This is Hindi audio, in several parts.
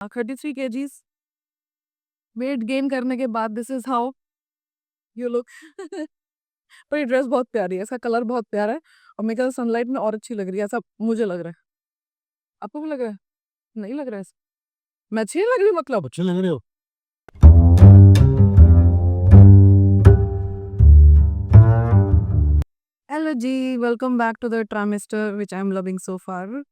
33 kgs वेट गेन करने के बाद this is how you look. पर ये ड्रेस बहुत प्यारी है, इसका कलर बहुत प्यारा है और मेरे ख्याल सनलाइट में और अच्छी लग रही है, ऐसा मुझे लग रहा है। आपको भी लग रहा है? नहीं लग रहा है? मैं अच्छी नहीं लग रही मतलब? अच्छे लग रहे हो। हेलो जी, welcome back to the trimester which I am loving so far.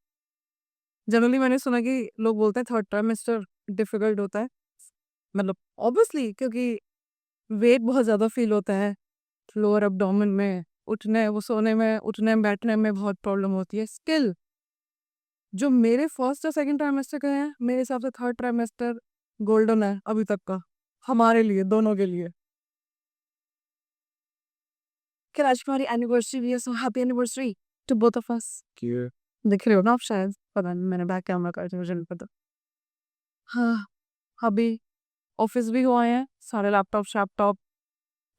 Generally मैंने सुना कि लोग बोलते हैं थर्ड ट्राइमेस्टर डिफिकल्ट होता है, मतलब ऑब्वियसली क्योंकि वेट बहुत ज़्यादा फील होता है लोअर एब्डोमेन में, उठने वो सोने में उठने में बैठने में बहुत प्रॉब्लम होती है। स्टिल जो मेरे फर्स्ट और सेकंड ट्राइमेस्टर के हैं, मेरे हिसाब से थर्ड ट्राइमेस्टर गोल्डन है अभी तक का, हमारे लिए दोनों के लिए। कि आज हमारी एनिवर्सरी भी है, so happy anniversary to both of us. दिख रहे हो ना आप शायद, पता नहीं, मैंने बैक कैमरा कर दिया, मुझे नहीं पता। हाँ, अभी ऑफिस भी हुआ है, सारे लैपटॉप शैपटॉप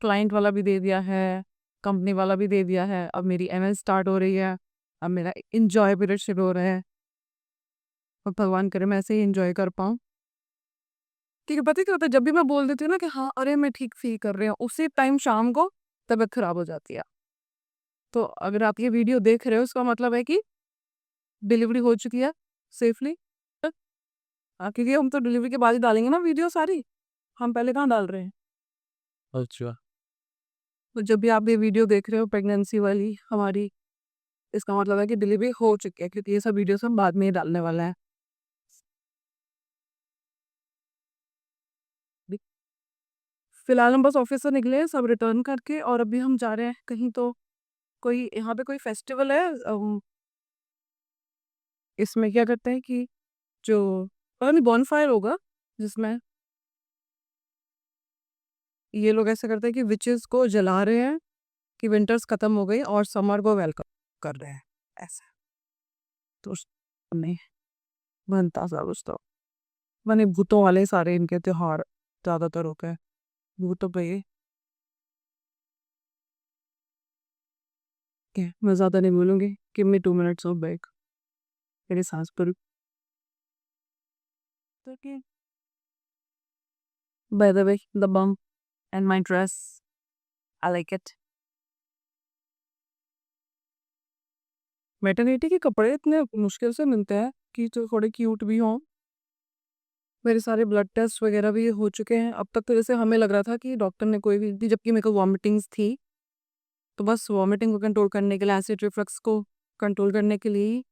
क्लाइंट वाला भी दे दिया है, कंपनी वाला भी दे दिया है। अब मेरी एमएल स्टार्ट हो रही है, अब मेरा इंजॉय पीरियड शुरू हो रहा है और भगवान करे मैं ऐसे ही इंजॉय कर पाऊँ। क्योंकि पता है क्या होता है, जब भी मैं बोल देती हूँ ना कि हाँ अरे मैं ठीक फील कर रही हूँ, उसी टाइम शाम को तबीयत खराब हो जाती है। तो अगर आप ये वीडियो देख रहे हो, इसका मतलब है कि डिलीवरी हो चुकी है सेफली। क्योंकि हम तो डिलीवरी के बाद ही डालेंगे ना वीडियो सारी, हम पहले कहाँ डाल रहे हैं। अच्छा, तो जब भी आप ये वीडियो देख रहे हो प्रेगनेंसी वाली हमारी, इसका मतलब है कि डिलीवरी हो चुकी है, क्योंकि ये सब वीडियोस हम बाद में ही डालने वाला है। फिलहाल हम बस ऑफिस से निकले हैं सब रिटर्न करके, और अभी हम जा रहे हैं कहीं, तो कोई यहाँ पे कोई फेस्टिवल है। इसमें क्या करते हैं कि जो पता नहीं बॉनफायर होगा, जिसमें ये लोग ऐसा करते हैं कि विचेस को जला रहे हैं कि विंटर्स खत्म हो गई और समर को वेलकम कर रहे हैं, ऐसा। तो नहीं बनता सा कुछ, तो मैंने भूतों वाले सारे इनके त्योहार ज्यादातर होते हैं, भूतों पे ये क्या, मैं ज्यादा नहीं बोलूंगी। Give me 2 minutes of break, मेरी सांस पर। By the way, the bump and my dress, I like it. Maternity के कपड़े इतने मुश्किल से मिलते हैं कि जो थोड़े क्यूट भी हों। मेरे सारे ब्लड टेस्ट वगैरह भी हो चुके हैं अब तक। तो जैसे हमें लग रहा था कि डॉक्टर ने कोई भी दी, जबकि मेरे को वॉमिटिंग्स थी, तो बस वॉमिटिंग को कंट्रोल करने के लिए, एसिड रिफ्लक्स को कंट्रोल करने के लिए ही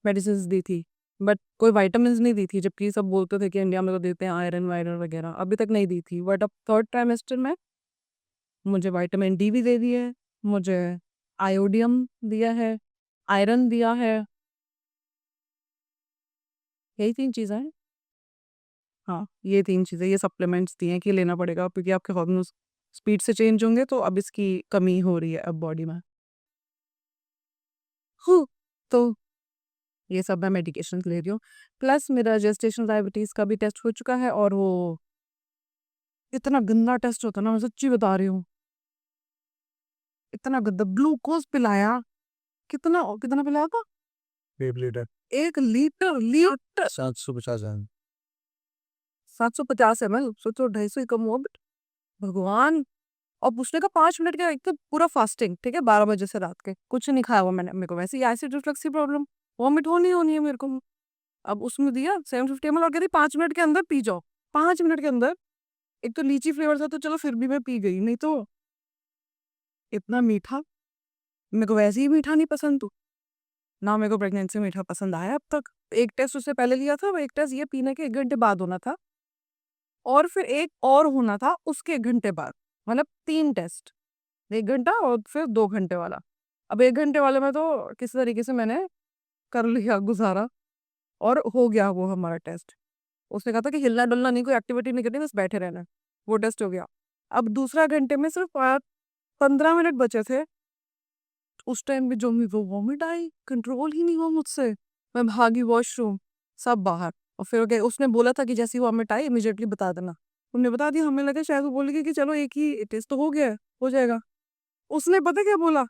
मेडिसिन दी थी, बट कोई वाइटामिन नहीं दी थी। जबकि सब बोलते थे कि इंडिया में तो देते हैं आयरन वायरन वगैरह, अभी तक नहीं दी थी। बट अब थर्ड ट्राइमेस्टर में मुझे विटामिन डी भी दे दी है, मुझे आयोडियम दिया है, आयरन दिया है, यही 3 चीज़ें हैं। हाँ, ये 3 चीज़ें, ये सप्लीमेंट्स दिए हैं कि लेना पड़ेगा, क्योंकि आपके हार्मोन्स स्पीड से चेंज होंगे, तो अब इसकी कमी हो रही है अब बॉडी में। तो ये सब मैं मेडिकेशन ले रही हूँ, प्लस मेरा जेस्टेशनल डायबिटीज़ का भी टेस्ट हो चुका है, और वो इतना गंदा टेस्ट होता है ना, मैं सच्ची बता रही हूँ, इतना गंदा। ग्लूकोज पिलाया, कितना कितना पिलाया था? 1 लीटर 1 लीटर 750 ग्राम। 750 ml, सोचो 250 ही कम हुआ, बट भगवान। और पूछने का 5 मिनट का, एक तो पूरा फास्टिंग, ठीक है, 12 बजे से रात के कुछ नहीं खाया हुआ मैंने, मेरे को वैसे ही एसिड रिफ्लक्स की प्रॉब्लम, वॉमिट होनी है मेरे को। अब उसमें दिया 750 ml और कहती 5 मिनट के अंदर पी जाओ, 5 मिनट के अंदर। एक तो लीची फ्लेवर था, तो चलो फिर भी मैं पी गई, नहीं तो इतना मीठा, मेरे को वैसे ही मीठा नहीं पसंद, तो ना मेरे को प्रेगनेंसी में मीठा पसंद आया अब तक। एक टेस्ट उससे पहले लिया था, वो एक टेस्ट ये पीने के 1 घंटे बाद होना था, और फिर एक और होना था उसके 1 घंटे बाद, मतलब 3 टेस्ट, 1 घंटा और फिर 2 घंटे वाला। अब 1 घंटे वाले में तो किसी तरीके से मैंने कर लिया गुजारा, और हो गया वो हमारा टेस्ट। उसने कहा था कि हिलना डुलना नहीं, कोई एक्टिविटी नहीं करनी, बस बैठे रहना है। वो टेस्ट हो गया। अब दूसरा घंटे में सिर्फ 15 मिनट बचे थे, उस टाइम भी जो वो वॉमिट आई, कंट्रोल ही नहीं हुआ मुझसे। मैं भागी वॉशरूम, सब बाहर। और फिर उसने बोला था कि जैसी वॉमिट आई इमीडिएटली बता देना। उन्होंने बता दिया, हमें लगा शायद वो बोलेगी कि चलो एक ही टेस्ट तो हो गया है, हो जाएगा। उसने पता क्या बोला,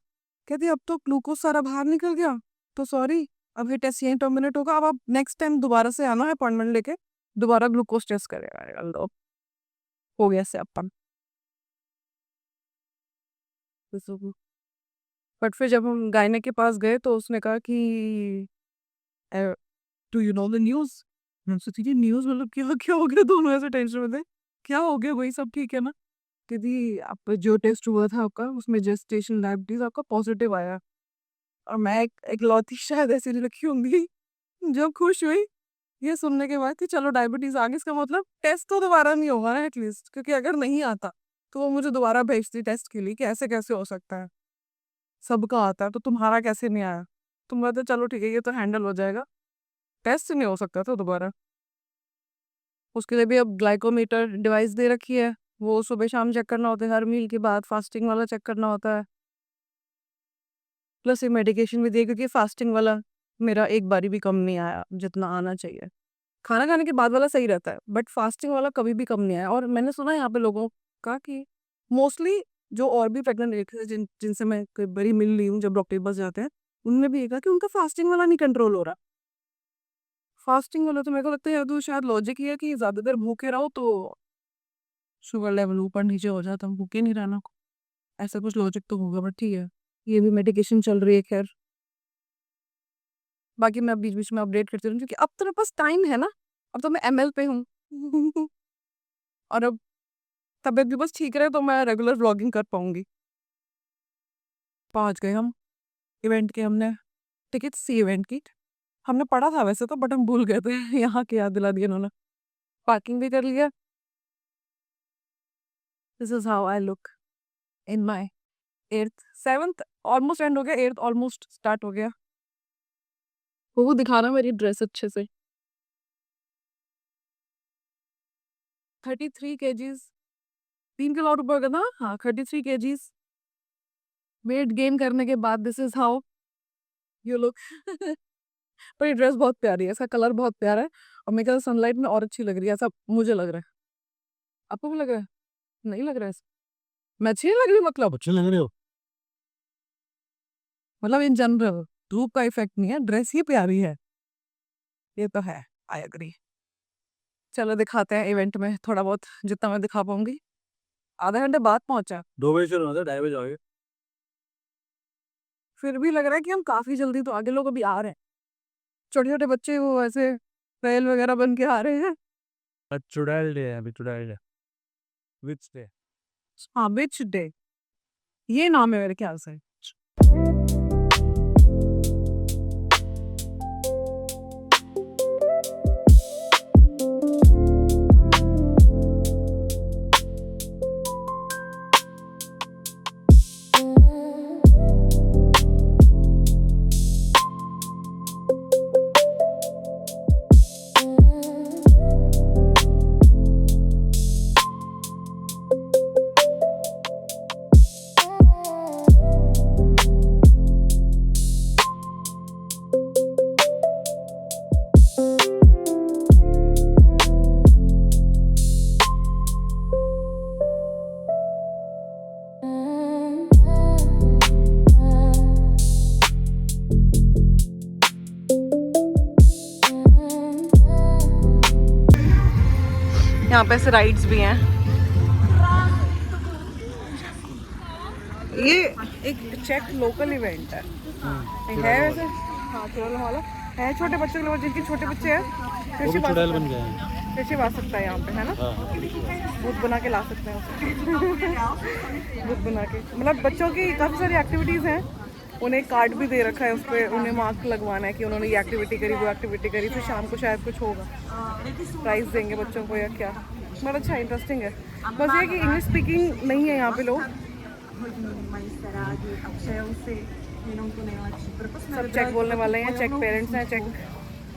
कहती अब तो ग्लूकोज सारा बाहर निकल गया, तो सॉरी, अब ये टेस्ट यहीं टर्मिनेट होगा, अब आप नेक्स्ट टाइम दोबारा से आना है अपॉइंटमेंट लेके, दोबारा ग्लूकोज टेस्ट करेगा लो, हो गया से अपन। बट फिर जब हम गायने के पास गए तो उसने कहा कि do you know the news? मैं सोची कि न्यूज़ मतलब क्या क्या हो गया, दोनों ऐसे टेंशन में थे। क्या हो गया, वही सब ठीक है ना? कहती आप जो टेस्ट हुआ था आपका उसमें जेस्टेशन डायबिटीज आपका पॉजिटिव आया। और मैं इकलौती शायद ऐसी लड़की होंगी जो खुश हुई ये सुनने के बाद कि चलो डायबिटीज आ गई, इसका मतलब टेस्ट तो दोबारा नहीं होगा ना एटलीस्ट, क्योंकि अगर नहीं आता तो वो मुझे दोबारा भेजती टेस्ट के लिए कि ऐसे कैसे हो सकता है, सबका आता है तो तुम्हारा कैसे नहीं आया। तुम कहते चलो ठीक है ये तो हैंडल हो जाएगा, टेस्ट नहीं हो सकता था दोबारा। उसके लिए भी अब ग्लाइकोमीटर डिवाइस दे रखी है, वो सुबह शाम चेक करना होता है, हर मील के बाद फास्टिंग वाला चेक करना होता है। प्लस ये मेडिकेशन भी दिए क्योंकि फास्टिंग वाला मेरा एक बारी भी कम नहीं आया जितना आना चाहिए। खाना खाने के बाद वाला सही रहता है बट फास्टिंग वाला कभी भी कम नहीं आया। और मैंने सुना है यहाँ पे लोगों का कि मोस्टली जो और भी प्रेग्नेंट लेडीज है जिनसे मैं कई बारी मिल रही हूँ जब डॉक्टर के पास जाते हैं, उनने भी ये कहा कि उनका फास्टिंग वाला नहीं कंट्रोल हो रहा। फास्टिंग वाला तो मेरे को लगता है या तो शायद लॉजिक ही है कि ज़्यादा देर भूखे रहो तो शुगर लेवल ऊपर नीचे हो जाता है, भूखे नहीं रहना, ऐसा कुछ लॉजिक तो होगा। बट ठीक है, ये भी मेडिकेशन चल रही है खैर। बाकी मैं बीच बीच में अपडेट करती रहूँ क्योंकि अब तो मेरे पास टाइम है ना, अब तो मैं ML पे हूँ और अब तबीयत भी बस ठीक रहे तो मैं रेगुलर व्लॉगिंग कर पाऊंगी। पहुंच गए हम इवेंट के, हमने टिकट्स थी इवेंट की, हमने पढ़ा था वैसे तो बट हम भूल गए थे यहाँ की याद दिला दी उन्होंने। पार्किंग भी कर लिया। This is how I look in my 8th 7th almost and हो गया, 8th ऑलमोस्ट स्टार्ट हो गया। वो दिखाना मेरी ड्रेस अच्छे से। 33 kgs, 3 किलो ऊपर का था, हाँ 33 kgs वेट गेन करने के बाद this is how you look पर ये ड्रेस बहुत प्यारी है, इसका कलर बहुत प्यारा है और मेरे ख्याल सनलाइट में और अच्छी लग रही है, ऐसा मुझे लग रहा है। आपको भी लग रहा है? नहीं लग रहा है? मैं अच्छी नहीं लग रही मतलब? अच्छे लग रहे हो। मतलब इन जनरल धूप का इफेक्ट नहीं है, ड्रेस ही प्यारी है, ये तो है। I agree. चलो दिखाते हैं इवेंट में थोड़ा बहुत जितना मैं दिखा पाऊंगी। आधे घंटे बाद पहुंचा, 2 बजे शुरू होता है, 2:30 बजे आओगे। फिर भी लग रहा है कि हम काफी जल्दी, तो आगे लोग अभी आ रहे हैं, छोटे छोटे बच्चे वो ऐसे रेल वगैरह बन के आ रहे हैं। आज चुड़ैल डे है, अभी चुड़ैल डे। Which day? हाँ बिच डे, ये नाम है मेरे ख्याल से। यहाँ पे ऐसे राइड्स भी हैं। ये एक चेक लोकल इवेंट है वैसे, हाँ केरल वाला है, छोटे बच्चों के लिए, जिनके छोटे बच्चे हैं वो भी चुड़ैल बन गए हैं। ऋषिव आ सकता है यहाँ पे, है ना? भूत बना के ला सकते हैं उसे भूत बना के, मतलब बच्चों की काफ़ी सारी एक्टिविटीज़ हैं। उन्हें कार्ड भी दे रखा है, उस पर उन्हें मार्क लगवाना है कि उन्होंने ये एक्टिविटी करी, वो एक्टिविटी करी, फिर शाम को शायद कुछ होगा, प्राइज़ देंगे बच्चों को या क्या। मतलब अच्छा इंटरेस्टिंग है। बस ये कि इंग्लिश स्पीकिंग नहीं है यहाँ पे लोग, सब चेक बोलने वाले हैं, चेक पेरेंट्स हैं, चेक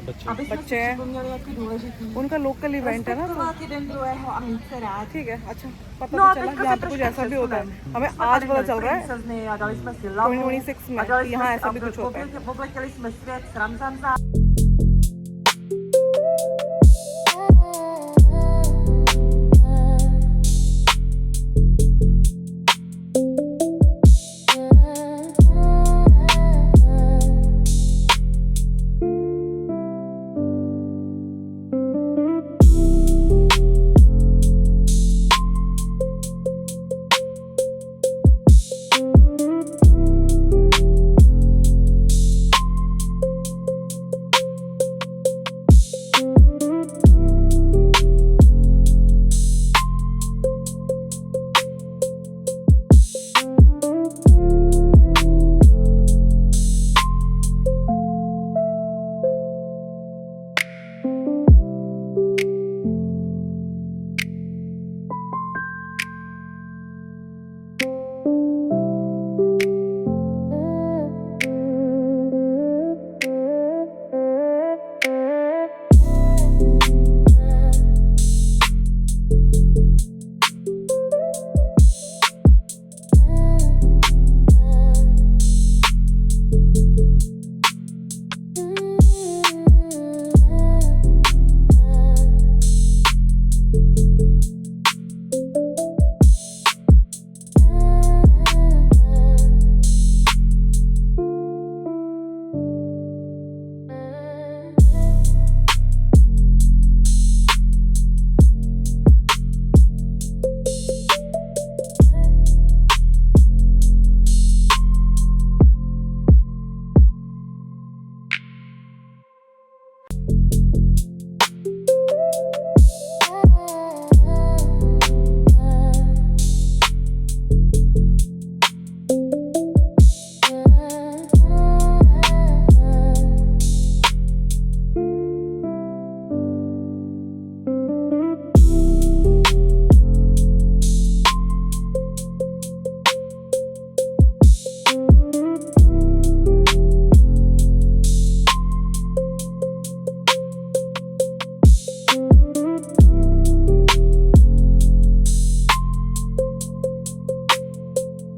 बच्चे हैं, उनका लोकल इवेंट है ना, तो ठीक है। अच्छा पता तो चला यहाँ पे कुछ ऐसा भी होता है, हमें आज पता चल रहा है 2026 में यहाँ ऐसा भी कुछ होता है।